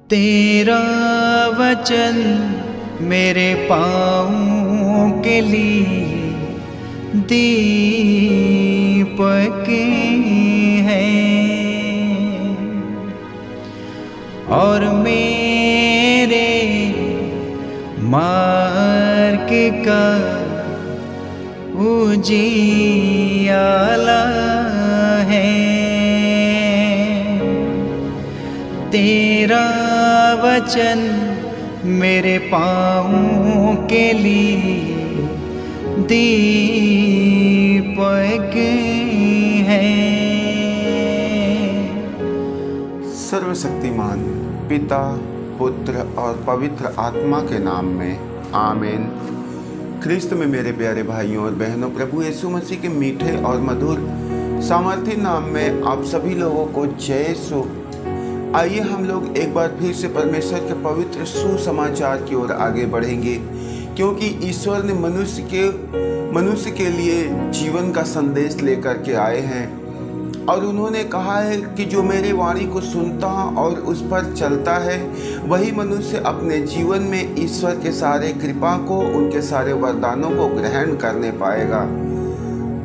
तेरा वचन मेरे पाँव के लिए दीपक है और मेरे मार्ग का उजियाला है। तेरा वचन मेरे पाँव के लिए दीपक है। सर्वशक्तिमान पिता, पुत्र और पवित्र आत्मा के नाम में आमीन। ख्रिस्त में मेरे प्यारे भाइयों और बहनों, प्रभु यीशु मसीह के मीठे और मधुर सामर्थ्य नाम में आप सभी लोगों को जय यीशु। आइए हम लोग एक बार फिर से परमेश्वर के पवित्र सुसमाचार की ओर आगे बढ़ेंगे, क्योंकि ईश्वर ने मनुष्य के लिए जीवन का संदेश लेकर के आए हैं और उन्होंने कहा है कि जो मेरी वाणी को सुनता और उस पर चलता है वही मनुष्य अपने जीवन में ईश्वर के सारे कृपा को, उनके सारे वरदानों को ग्रहण करने पाएगा।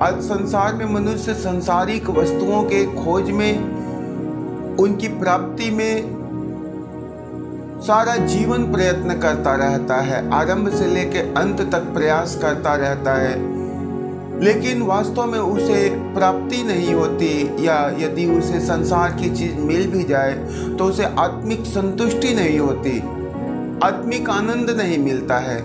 आज संसार में मनुष्य सांसारिक वस्तुओं के खोज में, उनकी प्राप्ति में सारा जीवन प्रयत्न करता रहता है, आरंभ से लेकर अंत तक प्रयास करता रहता है, लेकिन वास्तव में उसे प्राप्ति नहीं होती, या यदि उसे संसार की चीज मिल भी जाए तो उसे आत्मिक संतुष्टि नहीं होती, आत्मिक आनंद नहीं मिलता है।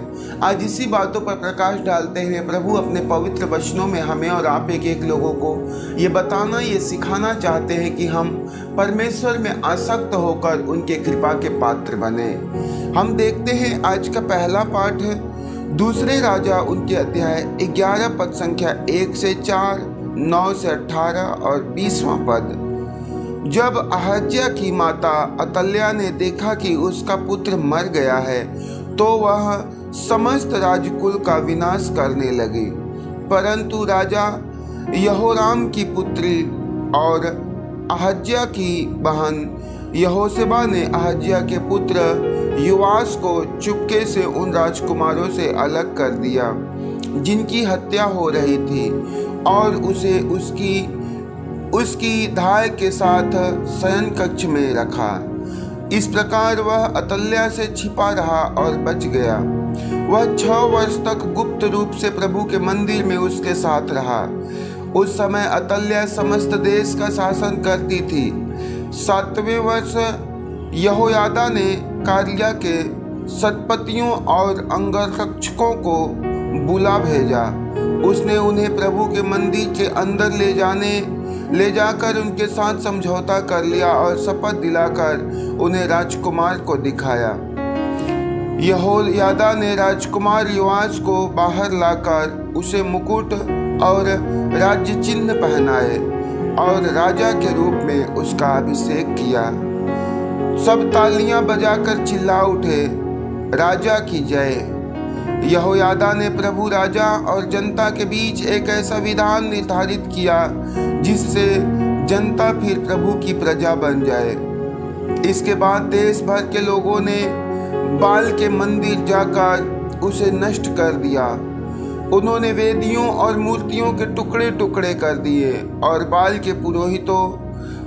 आज इसी बातों पर प्रकाश डालते हुए प्रभु अपने पवित्र वचनों में हमें और आप एक लोगों को ये बताना, ये सिखाना चाहते हैं कि हम परमेश्वर में आसक्त होकर उनके कृपा के पात्र बने। हम देखते हैं आज का पहला पाठ है दूसरे राजा उनके अध्याय 11 पद संख्या 1 से 4, 9 से 18 और 20वां पद। जब अहज्या की माता अतल्या ने देखा कि उसका पुत्र मर गया है तो वह समस्त राजकुल का विनाश करने लगी, परंतु राजा यहोराम की पुत्री और अहज्या की बहन यहोशेबा ने अहज्या के पुत्र योआश को चुपके से उन राजकुमारों से अलग कर दिया जिनकी हत्या हो रही थी, और उसे उसकी धाय के साथ शयन कक्ष में रखा। इस प्रकार वह अतल्या से छिपा रहा और बच गया। वह 6 वर्ष तक गुप्त रूप से प्रभु के मंदिर में उसके साथ रहा। उस समय अतल्या समस्त देश का शासन करती थी। 7वें वर्ष यहोयादा ने कालिया के शतपतियों और अंगरक्षकों को बुला भेजा। उसने उन्हें प्रभु के मंदिर के अंदर ले जाकर उनके साथ समझौता कर लिया और शपथ दिलाकर उन्हें राजकुमार को दिखाया। यहोयादा ने राजकुमार योआश को बाहर लाकर उसे मुकुट और राज्य चिन्ह पहनाए और राजा के रूप में उसका अभिषेक किया। सब तालियां बजाकर चिल्ला उठे, राजा की जय। यहोयादा ने प्रभु राजा और जनता के बीच एक ऐसा विधान निर्धारित किया जिससे जनता फिर प्रभु की प्रजा बन जाए। इसके बाद देश भर के लोगों ने बाल के मंदिर जाकर उसे नष्ट कर दिया। उन्होंने वेदियों और मूर्तियों के टुकड़े टुकड़े कर दिए और बाल के पुरोहितों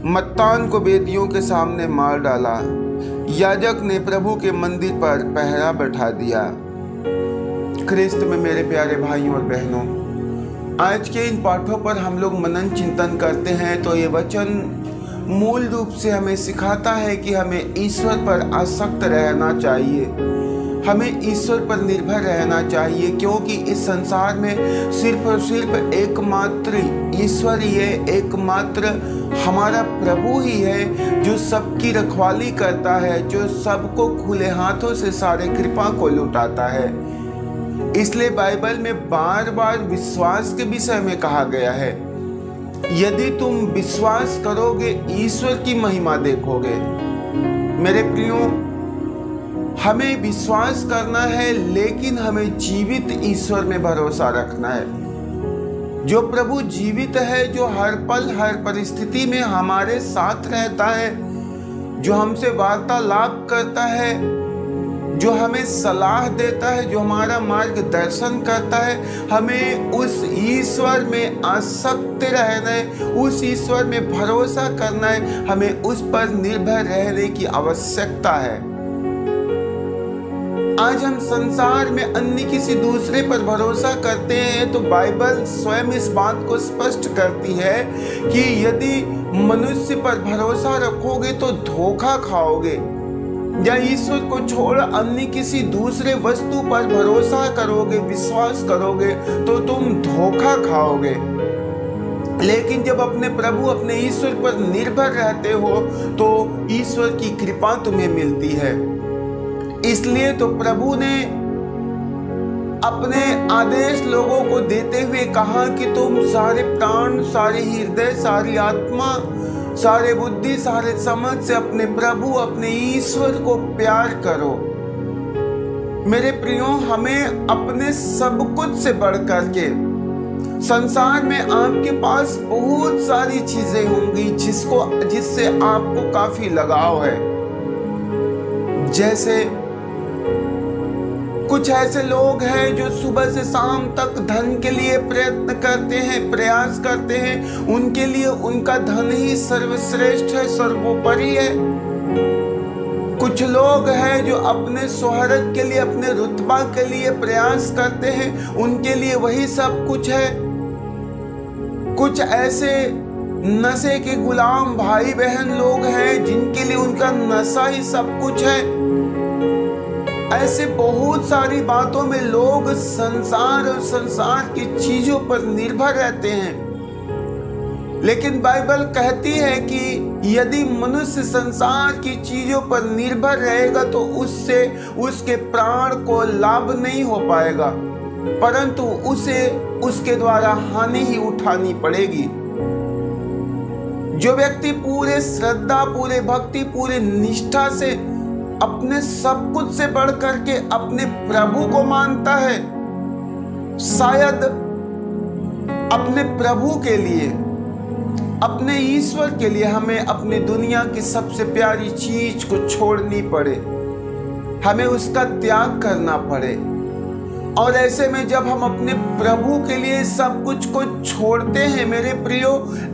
मत्तान को वेदियों के सामने मार डाला। याजक ने प्रभु के मंदिर पर पहरा बैठा दिया। ख्रिस्त में मेरे प्यारे भाइयों और बहनों, आज के इन पाठों पर हम लोग मनन चिंतन करते हैं तो ये वचन मूल रूप से हमें सिखाता है कि हमें ईश्वर पर आसक्त रहना चाहिए, हमें ईश्वर पर निर्भर रहना चाहिए, क्योंकि इस संसार में सिर्फ और सिर्फ एकमात्र ईश्वर ही है, एकमात्र हमारा प्रभु ही है जो सबकी रखवाली करता है, जो सबको खुले हाथों से सारे कृपा को लुटाता है। इसलिए बाइबल में बार बार विश्वास के विषय में कहा गया है, यदि तुम विश्वास करोगे ईश्वर की महिमा देखोगे। मेरे प्रियो, हमें विश्वास करना है, लेकिन हमें जीवित ईश्वर में भरोसा रखना है। जो प्रभु जीवित है, जो हर पल हर परिस्थिति में हमारे साथ रहता है, जो हमसे वार्तालाप करता है, जो हमें सलाह देता है, जो हमारा मार्गदर्शन करता है, हमें उस ईश्वर में आसक्त रहना है, उस ईश्वर में भरोसा करना है, हमें उस पर निर्भर रहने की आवश्यकता है। आज हम संसार में अन्य किसी दूसरे पर भरोसा करते हैं तो बाइबल स्वयं इस बात को स्पष्ट करती है कि यदि मनुष्य पर भरोसा रखोगे तो धोखा खाओगे, या ईश्वर को छोड़ अन्य किसी दूसरे वस्तु पर भरोसा करोगे, विश्वास करोगे तो तुम धोखा खाओगे। लेकिन जब अपने प्रभु, अपने ईश्वर पर निर्भर रहते हो तो ईश्वर की कृपा तुम्हें मिलती है। इसलिए तो प्रभु ने अपने आदेश लोगों को देते हुए कहा कि तुम सारे प्राण, सारे हृदय, सारी आत्मा, सारे बुद्धि, सारे समझ से अपने प्रभु, अपने ईश्वर को प्यार करो। मेरे प्रियो, हमें अपने सब कुछ से बढ़कर के, संसार में आपके पास बहुत सारी चीजें होंगी जिससे आपको काफी लगाव है। जैसे कुछ ऐसे लोग हैं जो सुबह से शाम तक धन के लिए प्रयत्न करते हैं, प्रयास करते हैं, उनके लिए उनका धन ही सर्वश्रेष्ठ है, सर्वोपरि है। कुछ लोग हैं जो अपने शोहरत के लिए, अपने रुतबा के लिए प्रयास करते हैं, उनके लिए वही सब कुछ है। कुछ ऐसे नशे के गुलाम भाई बहन लोग हैं जिनके लिए उनका नशा ही सब कुछ है। ऐसे बहुत सारी बातों में लोग संसार और संसार की चीजों पर निर्भर रहते हैं। लेकिन बाइबल कहती है कि यदि मनुष्य संसार की चीजों पर निर्भर रहेगा तो उससे उसके प्राण को लाभ नहीं हो पाएगा, परंतु उसे उसके द्वारा हानि ही उठानी पड़ेगी। जो व्यक्ति पूरे श्रद्धा, पूरे भक्ति, पूरे निष्ठा से अपने सब कुछ से बढ़कर के अपने प्रभु को मानता है, शायद अपने प्रभु के लिए, अपने ईश्वर के लिए हमें अपनी दुनिया की सबसे प्यारी चीज को छोड़नी पड़े, हमें उसका त्याग करना पड़े। और ऐसे में जब हम अपने प्रभु के लिए सब कुछ को छोड़ते हैं मेरे प्रियो,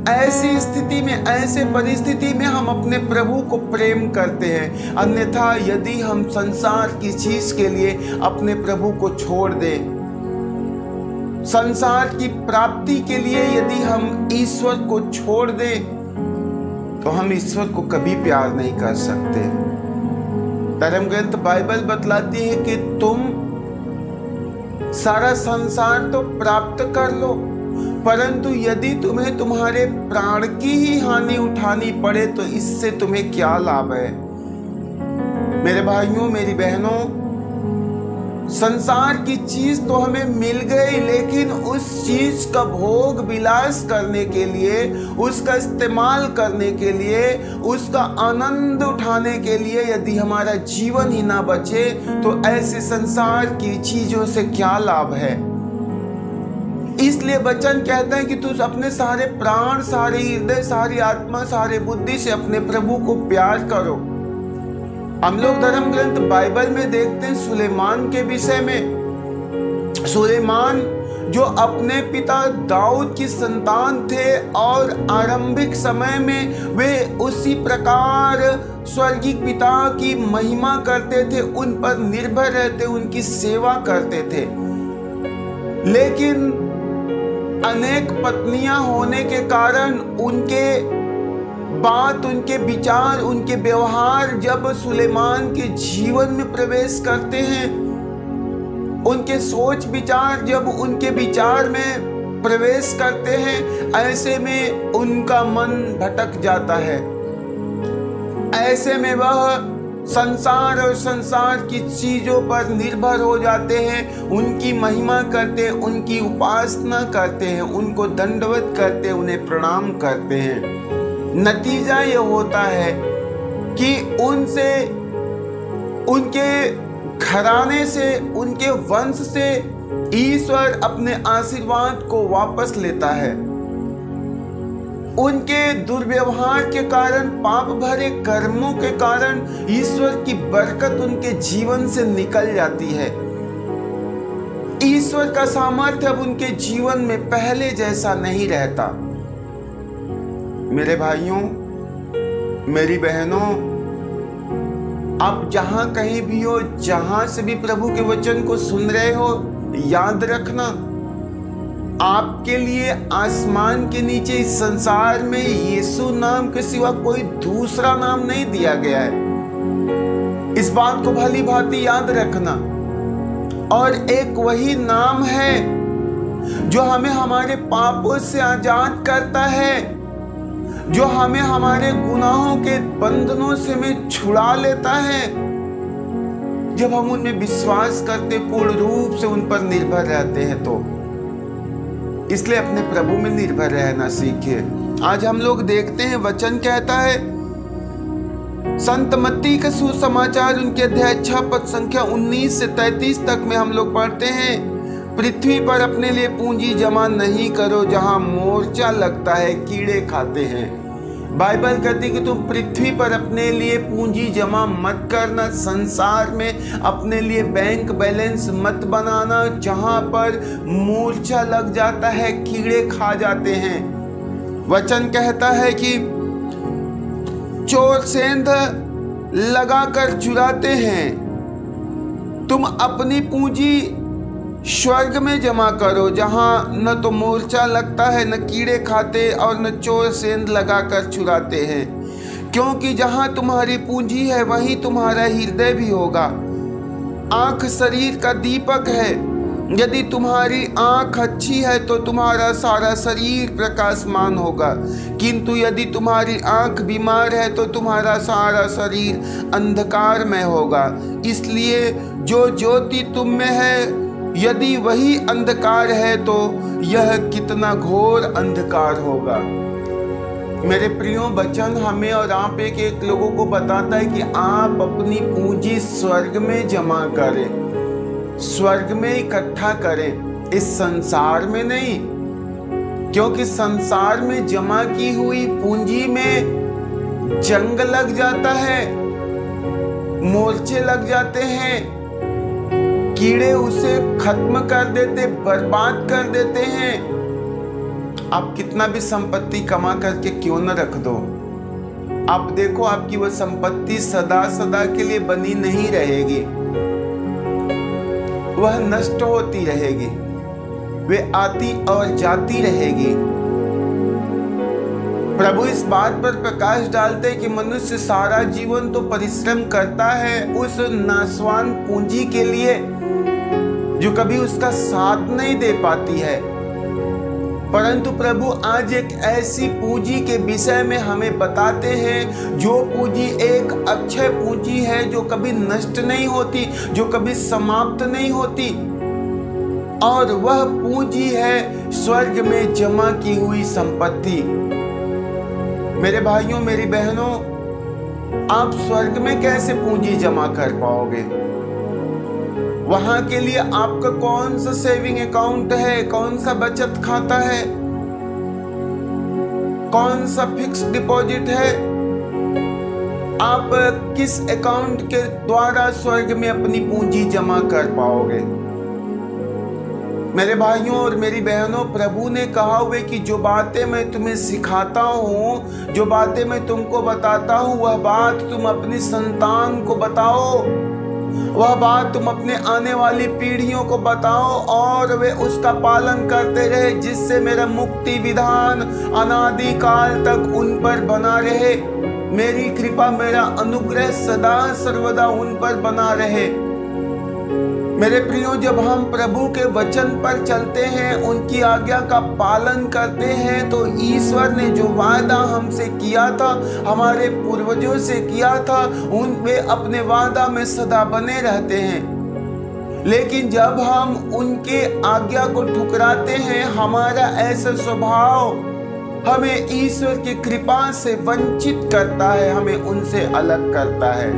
ऐसी स्थिति में, ऐसे परिस्थिति में हम अपने प्रभु को प्रेम करते हैं। अन्यथा यदि हम संसार की चीज के लिए अपने प्रभु को छोड़ दें, संसार की प्राप्ति के लिए यदि हम ईश्वर को छोड़ दें तो हम ईश्वर को कभी प्यार नहीं कर सकते। धर्म ग्रंथ बाइबल बतलाती है कि तुम सारा संसार तो प्राप्त कर लो, परंतु यदि तुम्हें तुम्हारे प्राण की ही हानि उठानी पड़े तो इससे तुम्हें क्या लाभ है। मेरे भाइयों, मेरी बहनों, संसार की चीज तो हमें मिल गई, लेकिन उस चीज का भोग विलास करने के लिए, उसका इस्तेमाल करने के लिए, उसका आनंद उठाने के लिए यदि हमारा जीवन ही ना बचे तो ऐसे संसार की चीजों से क्या लाभ है। इसलिए वचन कहता है कि तू अपने सारे प्राण, सारे हृदय, सारी आत्मा, सारे बुद्धि से अपने प्रभु को प्यार करो। हम लोग धर्म ग्रंथ बाइबल में देखते हैं सुलेमान के विषय में। सुलेमान जो अपने पिता दाऊद की संतान थे और आरंभिक समय में वे उसी प्रकार स्वर्गीय पिता की महिमा करते थे, उन पर निर्भर रहते, उनकी सेवा करते थे। लेकिन अनेक पत्नियां होने के कारण उनके बात, उनके विचार, उनके व्यवहार जब सुलेमान के जीवन में प्रवेश करते हैं, उनके सोच विचार जब उनके विचार में प्रवेश करते हैं, ऐसे में उनका मन भटक जाता है। ऐसे में वह संसार और संसार की चीजों पर निर्भर हो जाते हैं, उनकी महिमा करते हैं, उनकी उपासना करते हैं, उनको दंडवत करते हैं, उन्हें प्रणाम करते हैं। नतीजा यह होता है कि उनसे, उनके घराने से, उनके वंश से ईश्वर अपने आशीर्वाद को वापस लेता है। उनके दुर्व्यवहार के कारण, पाप भरे कर्मों के कारण ईश्वर की बरकत उनके जीवन से निकल जाती है। ईश्वर का सामर्थ्य अब उनके जीवन में पहले जैसा नहीं रहता। मेरे भाइयों, मेरी बहनों, आप जहां कहीं भी हो, जहां से भी प्रभु के वचन को सुन रहे हो, याद रखना, आपके लिए आसमान के नीचे इस संसार में यीशु नाम के सिवा कोई दूसरा नाम नहीं दिया गया है। इस बात को भली भांति याद रखना। और एक वही नाम है जो हमें हमारे पापों से आजाद करता है, जो हमें हमारे गुनाहों के बंधनों से में छुड़ा लेता है, जब हम उनमें विश्वास करते, पूर्ण रूप से उन पर निर्भर रहते हैं। तो इसलिए अपने प्रभु में निर्भर रहना सीखिए। आज हम लोग देखते हैं, वचन कहता है, संत मत्ती का सुसमाचार उनके अध्याय 6 पद संख्या 19 से 33 तक में हम लोग पढ़ते हैं, पृथ्वी पर अपने लिए पूंजी जमा नहीं करो जहां मोर्चा लगता है, कीड़े खाते हैं। बाइबल कहती है कि तुम पृथ्वी पर अपने लिए पूंजी जमा मत करना, संसार में अपने लिए बैंक बैलेंस मत बनाना जहां पर मूर्छा लग जाता है, कीड़े खा जाते हैं। वचन कहता है कि चोर सेंध लगाकर चुराते हैं, तुम अपनी पूंजी स्वर्ग में जमा करो जहां न तो मूर्छा लगता है, न कीड़े खाते और न चोर सेंध लगाकर चुराते हैं, क्योंकि जहां तुम्हारी पूंजी है वहीं तुम्हारा हृदय भी होगा। आंख शरीर का दीपक है, यदि तुम्हारी आंख अच्छी है तो तुम्हारा सारा शरीर प्रकाशमान होगा, किंतु यदि तुम्हारी आंख बीमार है तो तुम्हारा सारा शरीर अंधकार में होगा। इसलिए जो ज्योति तुम में है, यदि वही अंधकार है तो यह कितना घोर अंधकार होगा। मेरे प्रियो, वचन हमें और आप एक लोगों को बताता है कि आप अपनी पूंजी स्वर्ग में जमा करें, स्वर्ग में इकट्ठा करें, इस संसार में नहीं, क्योंकि संसार में जमा की हुई पूंजी में जंग लग जाता है, मोर्चे लग जाते हैं, कीड़े उसे खत्म कर देते, बर्बाद कर देते हैं। आप कितना भी संपत्ति कमा करके क्यों न रख दो, आप देखो आपकी वह संपत्ति सदा सदा के लिए बनी नहीं रहेगी, वह नष्ट होती रहेगी, वे आती और जाती रहेगी। प्रभु इस बात पर प्रकाश डालते हैं कि मनुष्य सारा जीवन तो परिश्रम करता है उस नाशवान पूंजी के लिए जो कभी उसका साथ नहीं दे पाती है, परंतु प्रभु आज एक ऐसी पूंजी के विषय में हमें बताते हैं जो पूंजी एक अक्षय पूंजी है, जो कभी नष्ट नहीं होती, जो कभी समाप्त नहीं होती, और वह पूंजी है स्वर्ग में जमा की हुई संपत्ति। मेरे भाइयों, मेरी बहनों, आप स्वर्ग में कैसे पूंजी जमा कर पाओगे? वहां के लिए आपका कौन सा सेविंग अकाउंट है, कौन सा बचत खाता है, कौन सा फिक्स डिपॉजिट है? आप किस अकाउंट के द्वारा स्वर्ग में अपनी पूंजी जमा कर पाओगे? मेरे भाइयों और मेरी बहनों, प्रभु ने कहा हुआ कि जो बातें मैं तुम्हें सिखाता हूँ, जो बातें मैं तुमको बताता हूँ, वह बात तुम अपनी संतान को बताओ, वह बात तुम अपने आने वाली पीढ़ियों को बताओ और वे उसका पालन करते रहे, जिससे मेरा मुक्ति विधान अनादि काल तक उन पर बना रहे, मेरी कृपा, मेरा अनुग्रह सदा सर्वदा उन पर बना रहे। मेरे प्रियो, जब हम प्रभु के वचन पर चलते हैं, उनकी आज्ञा का पालन करते हैं, तो ईश्वर ने जो वादा हमसे किया था, हमारे पूर्वजों से किया था, उन वे अपने वादा में सदा बने रहते हैं। लेकिन जब हम उनके आज्ञा को ठुकराते हैं, हमारा ऐसा स्वभाव हमें ईश्वर की कृपा से वंचित करता है, हमें उनसे अलग करता है।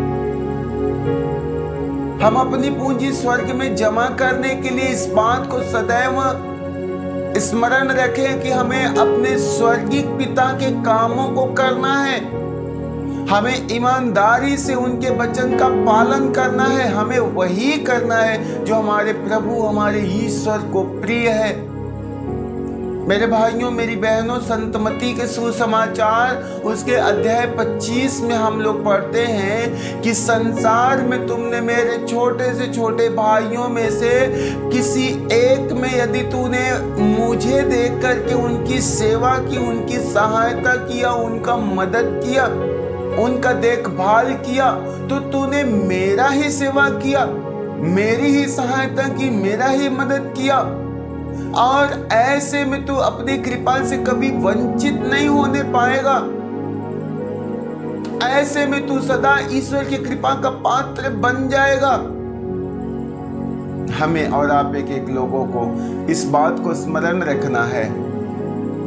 हम अपनी पूंजी स्वर्ग में जमा करने के लिए इस बात को सदैव स्मरण रखें कि हमें अपने स्वर्गीय पिता के कामों को करना है, हमें ईमानदारी से उनके वचन का पालन करना है, हमें वही करना है जो हमारे प्रभु हमारे ईश्वर को प्रिय है। मेरे भाइयों मेरी बहनों, संतमती के सुसमाचार उसके अध्याय 25 में हम लोग पढ़ते हैं कि संसार में तुमने मेरे छोटे से छोटे भाइयों में से किसी एक में यदि तूने मुझे देख करके उनकी सेवा की, उनकी सहायता किया, उनका मदद किया, उनका देखभाल किया, तो तूने मेरा ही सेवा किया, मेरी ही सहायता की, मेरा ही मदद किया। और ऐसे में तू अपनी कृपा से कभी वंचित नहीं होने पाएगा। ऐसे में तू सदा ईश्वर की कृपा का पात्र बन जाएगा। हमें और आप एक एक लोगों को इस बात को स्मरण रखना है।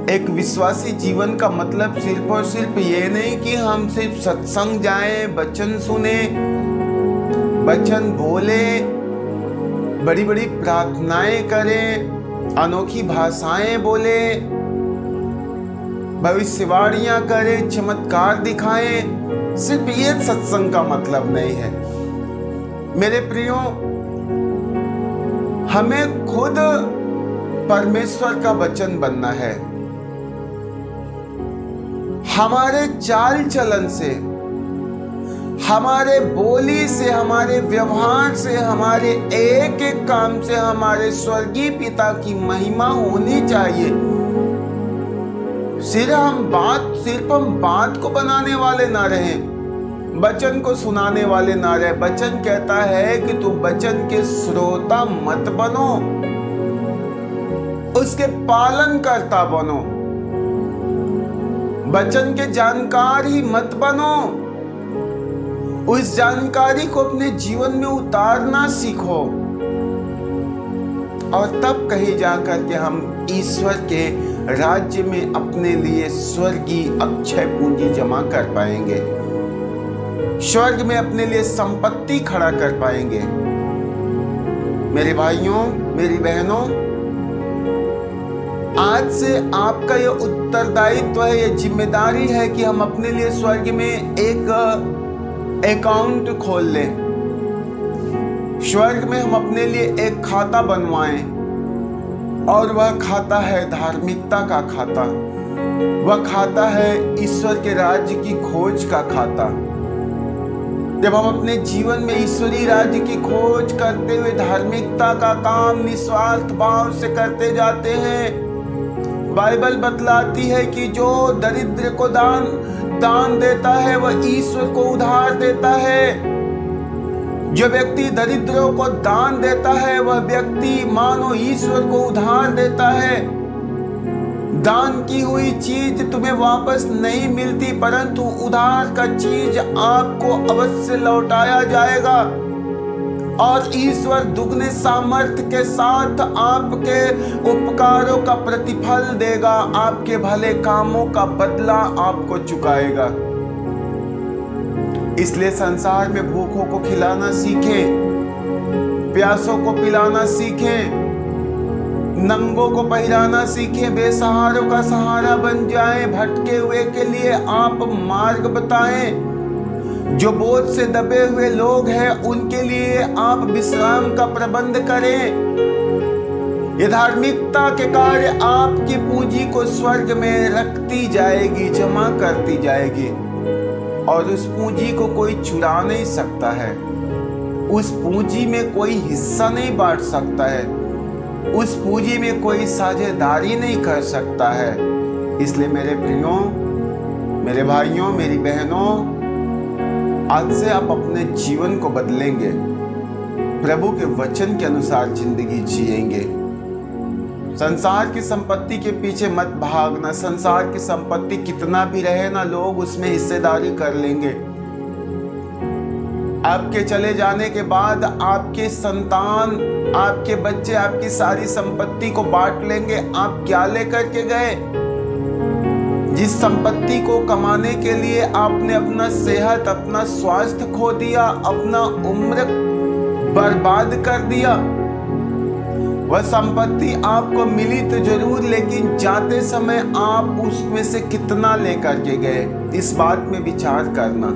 एक विश्वासी जीवन का मतलब सिर्फ और सिर्फ ये नहीं कि हम सिर्फ सत्संग जाएं, वचन सुने, वचन बोले, बड़ी बड़ी प्रार्थनाएं करें, अनोखी भाषाएं बोले, भविष्यवाणियां करें, चमत्कार दिखाएं। सिर्फ ये सत्संग का मतलब नहीं है। मेरे प्रियो, हमें खुद परमेश्वर का वचन बनना है। हमारे चाल चलन से, हमारे बोली से, हमारे व्यवहार से, हमारे एक एक काम से हमारे स्वर्गीय पिता की महिमा होनी चाहिए। सिर्फ हम बात को बनाने वाले ना रहें, वचन को सुनाने वाले ना रहे। वचन कहता है कि तू वचन के श्रोता मत बनो, उसके पालन करता बनो। वचन के जानकार ही मत बनो, उस जानकारी को अपने जीवन में उतारना सीखो, और तब कहीं जाकर के हम ईश्वर के राज्य में अपने लिए स्वर्गीय अक्षय पूंजी जमा कर पाएंगे, स्वर्ग में अपने लिए संपत्ति खड़ा कर पाएंगे। मेरे भाइयों मेरी बहनों, आज से आपका यह उत्तरदायित्व है, यह जिम्मेदारी है कि हम अपने लिए स्वर्ग में एक अकाउंट खोल लें। स्वर्ग में हम अपने लिए एक खाता बनवाएं, और वह खाता है धार्मिकता का खाता, वह खाता है ईश्वर के राज्य की खोज का खाता। जब हम अपने जीवन में ईश्वरीय राज्य की खोज करते हुए धार्मिकता का काम निस्वार्थ भाव से करते जाते हैं, बाइबल बतलाती है कि जो दरिद्र को दान देता है वह ईश्वर को उधार देता है। जो व्यक्ति दरिद्रों को दान देता है वह व्यक्ति मानो ईश्वर को उधार देता है। दान की हुई चीज तुम्हें वापस नहीं मिलती, परंतु उधार का चीज आपको अवश्य लौटाया जाएगा, और ईश्वर दुगने सामर्थ्य के साथ आपके उपकारों का प्रतिफल देगा, आपके भले कामों का बदला आपको चुकाएगा। इसलिए संसार में भूखों को खिलाना सीखें, प्यासों को पिलाना सीखें, नंगों को पहिराना सीखें, बेसहारों का सहारा बन जाएं, भटके हुए के लिए आप मार्ग बताएं, जो बोझ से दबे हुए लोग हैं उनके लिए आप विश्राम का प्रबंध करें। ये धार्मिकता के कार्य आपकी पूंजी को स्वर्ग में रखती जाएगी, जमा करती जाएगी, और उस पूंजी को कोई चुरा नहीं सकता है, उस पूंजी में कोई हिस्सा नहीं बांट सकता है, उस पूंजी में कोई साझेदारी नहीं कर सकता है। इसलिए मेरे प्रियों, मेरे भाइयों, मेरी बहनों, आज से आप अपने जीवन को बदलेंगे, प्रभु के वचन के अनुसार जिंदगी जिएंगे। संसार की संपत्ति के पीछे मत भागना। संसार की संपत्ति कितना भी रहे ना, लोग उसमें हिस्सेदारी कर लेंगे। आपके चले जाने के बाद आपके संतान, आपके बच्चे आपकी सारी संपत्ति को बांट लेंगे। आप क्या लेकर के गए? जिस संपत्ति को कमाने के लिए आपने अपना सेहत, अपना स्वास्थ्य खो दिया, अपना उम्र बर्बाद कर दिया, वह संपत्ति आपको मिली तो जरूर, लेकिन जाते समय आप उसमें से कितना लेकर के गए, इस बात में विचार करना।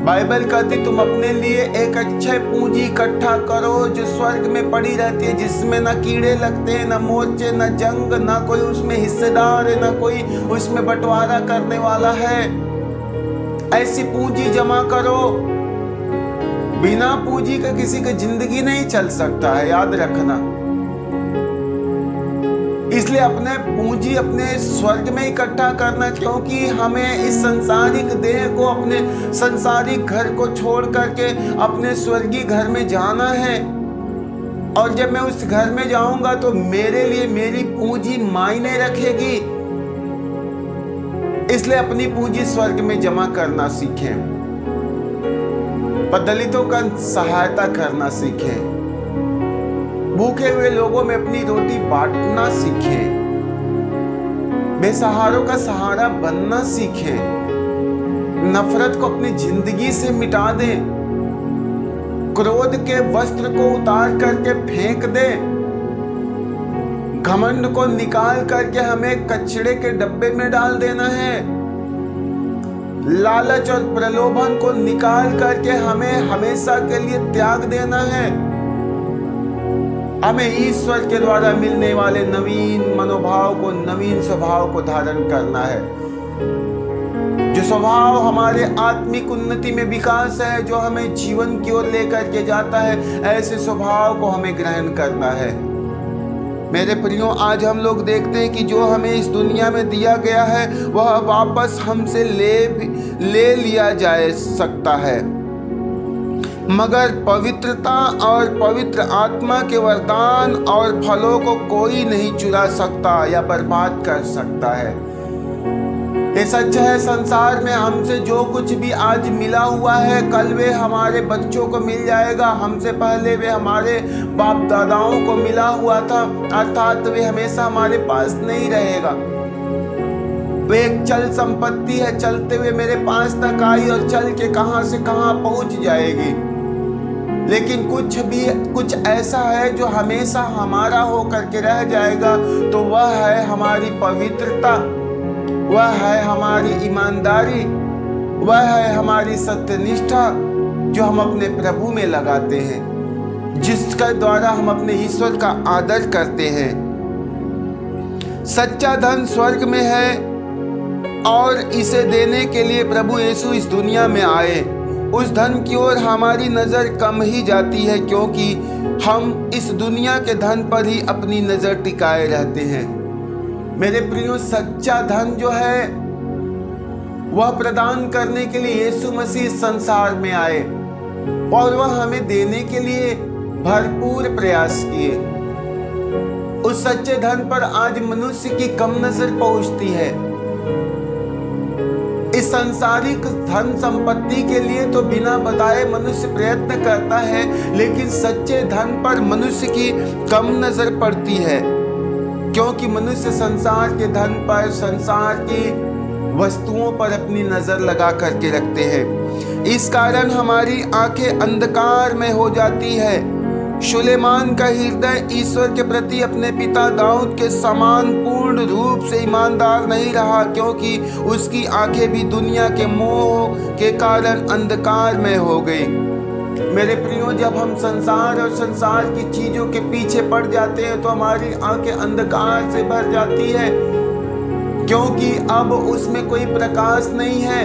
बाइबल कहती तुम अपने लिए एक अच्छे पूंजी इकट्ठा करो जो स्वर्ग में पड़ी रहती है, जिसमें ना कीड़े लगते हैं, ना मोर्चे, ना जंग, ना कोई उसमें हिस्सेदार है, ना कोई उसमें बंटवारा करने वाला है। ऐसी पूंजी जमा करो। बिना पूंजी का किसी की जिंदगी नहीं चल सकता है, याद रखना। इसलिए अपने पूंजी अपने स्वर्ग में इकट्ठा करना, क्योंकि हमें इस संसारिक देह को, अपने संसारिक घर को छोड़ करके अपने स्वर्गीय घर में जाना है। और जब मैं उस घर में जाऊंगा तो मेरे लिए मेरी पूंजी मायने रखेगी। इसलिए अपनी पूंजी स्वर्ग में जमा करना सीखें, दलितों का सहायता करना सीखें, भूखे हुए लोगों में अपनी रोटी बांटना सीखें, बेसहारों का सहारा बनना सीखें, नफरत को अपनी जिंदगी से मिटा दें, क्रोध के वस्त्र को उतार करके फेंक दें, घमंड को निकाल करके हमें कचरे के डब्बे में डाल देना है, लालच और प्रलोभन को निकाल करके हमें हमेशा के लिए त्याग देना है। हमें ईश्वर के द्वारा मिलने वाले नवीन मनोभाव को, नवीन स्वभाव को धारण करना है। जो स्वभाव हमारे आत्मिक उन्नति में विकास है, जो हमें जीवन की ओर लेकर के जाता है, ऐसे स्वभाव को हमें ग्रहण करना है। मेरे प्रियो, आज हम लोग देखते हैं कि जो हमें इस दुनिया में दिया गया है वह वापस हमसे ले लिया जा सकता है, मगर पवित्रता और पवित्र आत्मा के वरदान और फलों को कोई नहीं चुरा सकता या बर्बाद कर सकता है। ये सच है, संसार में हमसे जो कुछ भी आज मिला हुआ है, कल वे हमारे बच्चों को मिल जाएगा, हमसे पहले वे हमारे बाप दादाओं को मिला हुआ था, अर्थात वे हमेशा हमारे पास नहीं रहेगा। वे एक चल संपत्ति है, चलते हुए मेरे पास तक आई और चल के कहां से कहां पहुंच जाएगी। लेकिन कुछ ऐसा है जो हमेशा हमारा होकर के रह जाएगा, तो वह है हमारी पवित्रता, वह है हमारी ईमानदारी, वह है हमारी सत्यनिष्ठा जो हम अपने प्रभु में लगाते हैं, जिसके द्वारा हम अपने ईश्वर का आदर करते हैं। सच्चा धन स्वर्ग में है और इसे देने के लिए प्रभु यीशु इस दुनिया में आए। उस धन की ओर हमारी नज़र कम ही जाती है, क्योंकि हम इस दुनिया के धन पर ही अपनी नज़र टिकाए रहते हैं। मेरे प्रियो, सच्चा धन जो है वह प्रदान करने के लिए यीशु मसीह संसार में आए और वह हमें देने के लिए भरपूर प्रयास किए। उस सच्चे धन पर आज मनुष्य की कम नजर पहुंचती है। इस सांसारिक धन संपत्ति के लिए तो बिना बताए मनुष्य प्रयत्न करता है, लेकिन सच्चे धन पर मनुष्य की कम नजर पड़ती है, क्योंकि मनुष्य संसार के धन पर, संसार की वस्तुओं पर अपनी नजर लगा करके रखते हैं। इस कारण हमारी आंखें अंधकार में हो जाती है। सुलेमान का हृदय ईश्वर के प्रति अपने पिता दाऊद के समान पूर्ण रूप से ईमानदार नहीं रहा, क्योंकि उसकी आंखें भी दुनिया के मोह के कारण अंधकार में हो गई। मेरे प्रियो, जब हम संसार और संसार की चीजों के पीछे पड़ जाते हैं तो हमारी आंखें अंधकार से भर जाती है, क्योंकि अब उसमें कोई प्रकाश नहीं है।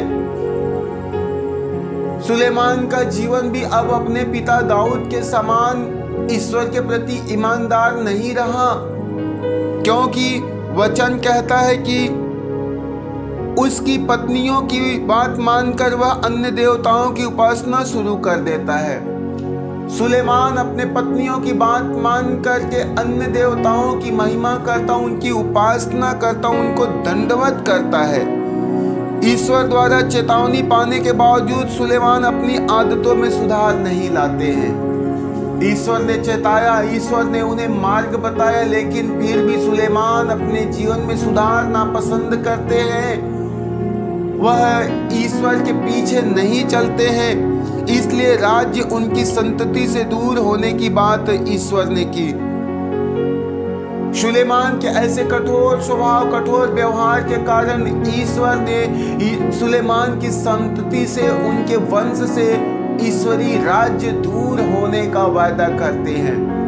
सुलेमान का जीवन भी अब अपने पिता दाऊद के समान ईश्वर के प्रति ईमानदार नहीं रहा, क्योंकि वचन कहता है कि उसकी पत्नियों की बात मानकर वह अन्य देवताओं की उपासना शुरू कर देता है। सुलेमान अपने पत्नियों की बात मान करके अन्य देवताओं की महिमा करता, उनकी उपासना करता, उनको दंडवत करता है। ईश्वर द्वारा चेतावनी पाने के बावजूद सुलेमान अपनी आदतों में सुधार नहीं लाते हैं। ईश्वर ने चेताया, ईश्वर ने उन्हें मार्ग बताया, लेकिन फिर भी सुलेमान अपने जीवन में सुधार नापसंद करते हैं। वह ईश्वर के पीछे नहीं चलते हैं। इसलिए इसीलिए राज्य उनकी संतति से दूर होने की बात ईश्वर ने की। सुलेमान के ऐसे कठोर स्वभाव, कठोर व्यवहार के कारण ईश्वर ने सुलेमान की संतति से, उनके वंश से ईश्वरीय राज्य दूर होने का वायदा करते हैं।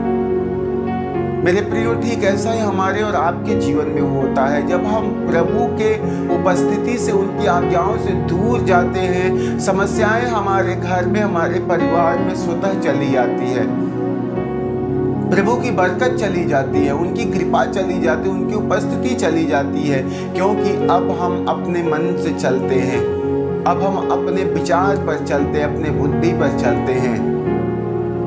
मेरे प्रियो, ठीक ऐसा ही हमारे और आपके जीवन में होता है। जब हम प्रभु के उपस्थिति से, उनकी आज्ञाओं से दूर जाते हैं, समस्याएं हमारे घर में, हमारे परिवार में स्वतः चली जाती है। प्रभु की बरकत चली जाती है, उनकी कृपा चली जाती है, उनकी उपस्थिति चली जाती है, क्योंकि अब हम अपने मन से चलते हैं, अब हम अपने विचार पर चलते हैं, अपने बुद्धि पर चलते हैं।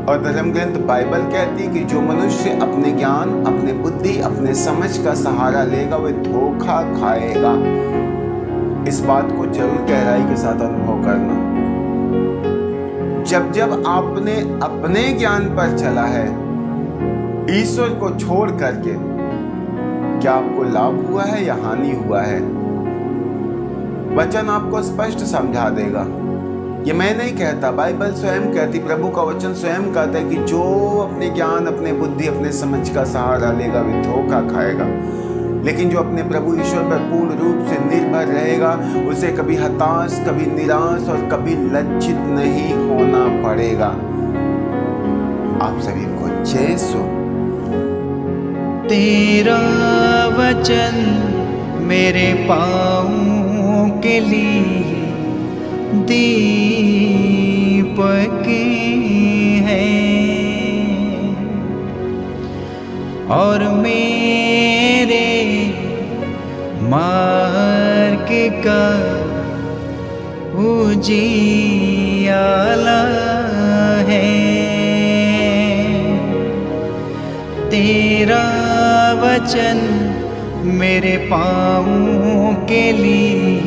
और धर्म ग्रंथ बाइबल कहती है कि जो मनुष्य अपने ज्ञान, अपने बुद्धि, अपने समझ का सहारा लेगा वह धोखा खाएगा। इस बात को जरूर गहराई के साथ अनुभव करना। जब जब आपने अपने ज्ञान पर चला है ईश्वर को छोड़ करके, क्या आपको लाभ हुआ है या हानि हुआ है? वचन आपको स्पष्ट समझा देगा। ये मैं नहीं कहता, बाइबल स्वयं कहती, प्रभु का वचन स्वयं कहता है कि जो अपने ज्ञान, अपने बुद्धि, अपने समझ का सहारा लेगा वे धोखा खाएगा। लेकिन जो अपने प्रभु ईश्वर पर पूर्ण रूप से निर्भर रहेगा उसे कभी हताश, कभी निराश और कभी लज्जित नहीं होना पड़ेगा। आप सभी को जय सो। तेरा वचन मेरे पाँव के लिए दीपक है और मेरे मार्ग का उजियाला है। तेरा वचन मेरे पाँव के लिए